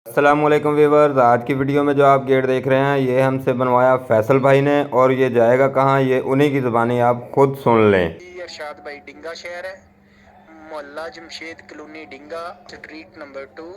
अस्सलामुअलैकुम व्यूअर्स, आज की वीडियो में जो आप गेट देख रहे हैं ये हमसे बनवाया फैसल भाई ने। और ये जाएगा कहाँ, ये उन्हीं की ज़ुबानी आप खुद सुन लें। अरशाद भाई डिंगा शहर है, मोहल्ला जमशेद कॉलोनी डिंगा, स्ट्रीट नंबर 2,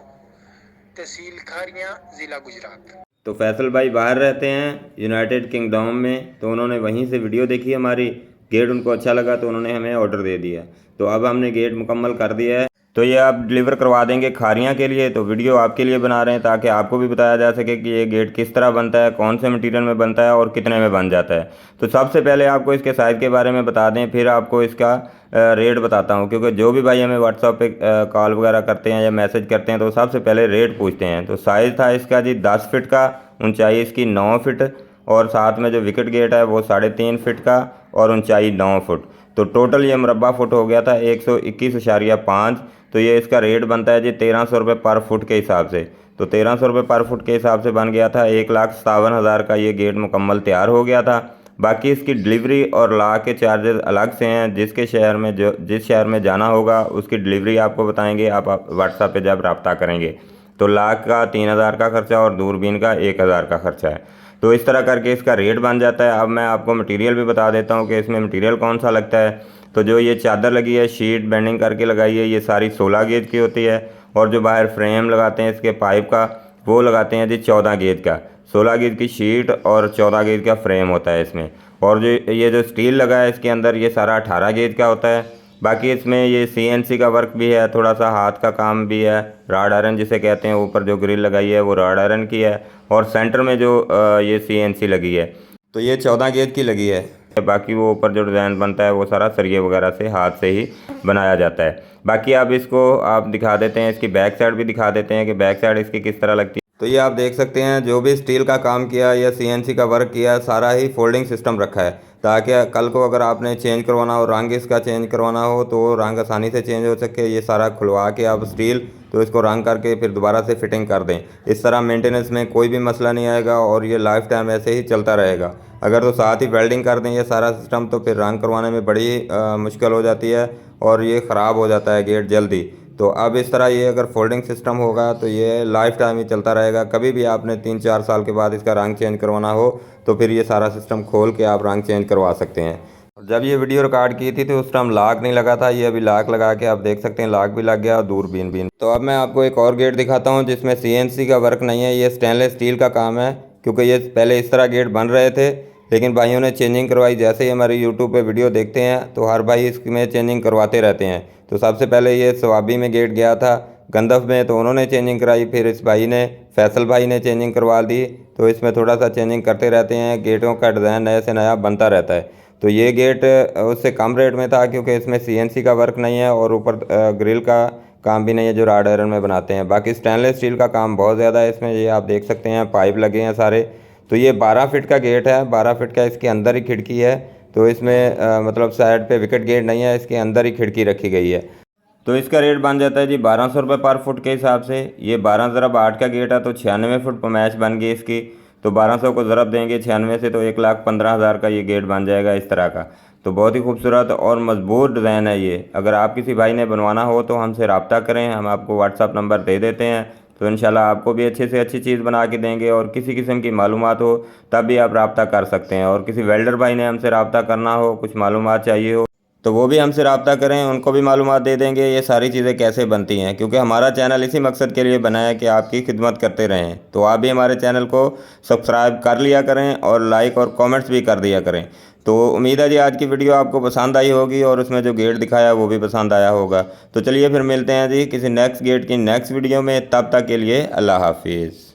तहसील खारियां, ज़िला गुजरात। तो फैसल भाई बाहर रहते हैं यूनाइटेड किंगडम में, तो उन्होंने वहीं से वीडियो देखी हमारी, गेट उनको अच्छा लगा तो उन्होंने हमें ऑर्डर दे दिया। तो अब हमने गेट मुकम्मल कर दिया है, तो ये आप डिलीवर करवा देंगे खारियाँ के लिए। तो वीडियो आपके लिए बना रहे हैं ताकि आपको भी बताया जा सके कि ये गेट किस तरह बनता है, कौन से मटेरियल में बनता है और कितने में बन जाता है। तो सबसे पहले आपको इसके साइज़ के बारे में बता दें, फिर आपको इसका रेट बताता हूँ, क्योंकि जो भी भाई हमें व्हाट्सएप पे कॉल वगैरह करते हैं या मैसेज करते हैं तो सबसे पहले रेट पूछते हैं। तो साइज़ था इसका जी 10 फिट का, ऊंचाई इसकी 9 फिट, और साथ में जो विकेट गेट है वो 3.5 फिट का और ऊंचाई 9 फुट। तो टोटल ये मुरब्बा फुट हो गया था 121.5। तो ये इसका रेट बनता है जी 1300 रुपये पर फुट के हिसाब से। तो 1300 रुपये पर फुट के हिसाब से बन गया था। 1,57,000 का ये गेट मुकम्मल तैयार हो गया था। बाकी इसकी डिलीवरी और ला के चार्जेस अलग से हैं। जिस शहर में जाना होगा उसकी डिलीवरी आपको बताएंगे, आप व्हाट्सएप पे जब रब्ता करेंगे। तो लाख का 3,000 का खर्चा और दूरबीन का 1,000 का खर्चा है। तो इस तरह करके इसका रेट बन जाता है। अब मैं आपको मटेरियल भी बता देता हूँ कि इसमें मटेरियल कौन सा लगता है। तो जो ये चादर लगी है, शीट बेंडिंग करके लगाई है, ये सारी 16 गेज की होती है। और जो बाहर फ्रेम लगाते हैं इसके पाइप का, वो लगाते हैं जी 14 गेज का। 16 गेज की शीट और 14 गेज का फ्रेम होता है इसमें। और जो ये जो स्टील लगा है इसके अंदर, ये सारा 18 गेज का होता है। बाकी इसमें ये CNC का वर्क भी है, थोड़ा सा हाथ का काम भी है, रॉड आयरन जिसे कहते हैं। ऊपर जो ग्रिल लगाई है वो रॉड आयरन की है, और सेंटर में जो ये CNC लगी है तो ये 14 गेज की लगी है। बाकी वो ऊपर जो डिज़ाइन बनता है वो सारा सरिये वगैरह से हाथ से ही बनाया जाता है। बाकी आप इसको आप दिखा देते हैं, इसकी बैक साइड भी दिखा देते हैं कि बैक साइड इसकी किस तरह लगती है। तो ये आप देख सकते हैं, जो भी स्टील का काम किया या CNC का वर्क किया, सारा ही फोल्डिंग सिस्टम रखा है, ताकि कल को अगर आपने चेंज करवाना हो, रंग इसका चेंज करवाना हो, तो रंग आसानी से चेंज हो सके। ये सारा खुलवा के आप स्टील तो इसको रंग करके फिर दोबारा से फिटिंग कर दें। इस तरह मेंटेनेंस में कोई भी मसला नहीं आएगा और ये लाइफ टाइम ऐसे ही चलता रहेगा। अगर तो साथ ही वेल्डिंग कर दें ये सारा सिस्टम, तो फिर रंग करवाने में बड़ी मुश्किल हो जाती है और ये ख़राब हो जाता है गेट जल्दी। तो अब इस तरह ये अगर फोल्डिंग सिस्टम होगा तो ये लाइफ टाइम ही चलता रहेगा। कभी भी आपने 3-4 साल के बाद इसका रंग चेंज करवाना हो तो फिर ये सारा सिस्टम खोल के आप रंग चेंज करवा सकते हैं। जब ये वीडियो रिकॉर्ड की थी तो उस टाइम लॉक नहीं लगा था, ये अभी लॉक लगा के आप देख सकते हैं, लॉक भी लग गया और दूरबीन भी। तो अब मैं आपको एक और गेट दिखाता हूँ जिसमें CNC का वर्क नहीं है, ये स्टेनलेस स्टील का काम है। क्योंकि ये पहले इस तरह गेट बन रहे थे, लेकिन भाइयों ने चेंजिंग करवाई। जैसे ही हमारे यूट्यूब पे वीडियो देखते हैं तो हर भाई इसमें चेंजिंग करवाते रहते हैं। तो सबसे पहले ये सवाबी में गेट गया था गंदफ में, तो उन्होंने चेंजिंग कराई। फिर इस भाई ने, फैसल भाई ने चेंजिंग करवा दी। तो इसमें थोड़ा सा चेंजिंग करते रहते हैं, गेटों का डिज़ाइन नए से नया बनता रहता है। तो ये गेट उससे कम रेट में था क्योंकि इसमें CNC का वर्क नहीं है और ऊपर ग्रिल का काम भी नहीं है जो रॉड आयरन में बनाते हैं। बाकी स्टेनलेस स्टील का काम बहुत ज़्यादा है इसमें, ये आप देख सकते हैं, पाइप लगे हैं सारे। तो ये 12 फिट का गेट है, 12 फिट का इसके अंदर ही खिड़की है। तो इसमें मतलब साइड पे विकेट गेट नहीं है, इसके अंदर ही खिड़की रखी गई है। तो इसका रेट बन जाता है जी 1200 रुपये पर फुट के हिसाब से। ये 12 ज़रब 8 का गेट है तो 96 फुट पर मैच बन गई इसकी। तो 1200 को ज़रब देंगे 96 से तो 1,15,000 का ये गेट बन जाएगा इस तरह का। तो बहुत ही खूबसूरत और मजबूत डिज़ाइन है ये। अगर आप किसी भाई ने बनवाना हो तो हमसे रब्ता करें, हम आपको व्हाट्सअप नंबर दे देते हैं। तो इंशाल्लाह आपको भी अच्छे से अच्छी चीज़ बना के देंगे। और किसी किस्म की मालूमात हो तब भी आप रब्ता कर सकते हैं। और किसी वेल्डर भाई ने हमसे रब्ता करना हो, कुछ मालूमात चाहिए हो, तो वो भी हमसे रब्ता करें, उनको भी मालूमात दे देंगे ये सारी चीज़ें कैसे बनती हैं। क्योंकि हमारा चैनल इसी मकसद के लिए बना है कि आपकी खिदमत करते रहें। तो आप भी हमारे चैनल को सब्सक्राइब कर लिया करें और लाइक और कमेंट्स भी कर दिया करें। तो उम्मीद है जी आज की वीडियो आपको पसंद आई होगी और उसमें जो गेट दिखाया वो भी पसंद आया होगा। तो चलिए फिर मिलते हैं जी किसी नेक्स्ट गेट की नेक्स्ट वीडियो में। तब तक के लिए अल्लाह हाफिज़।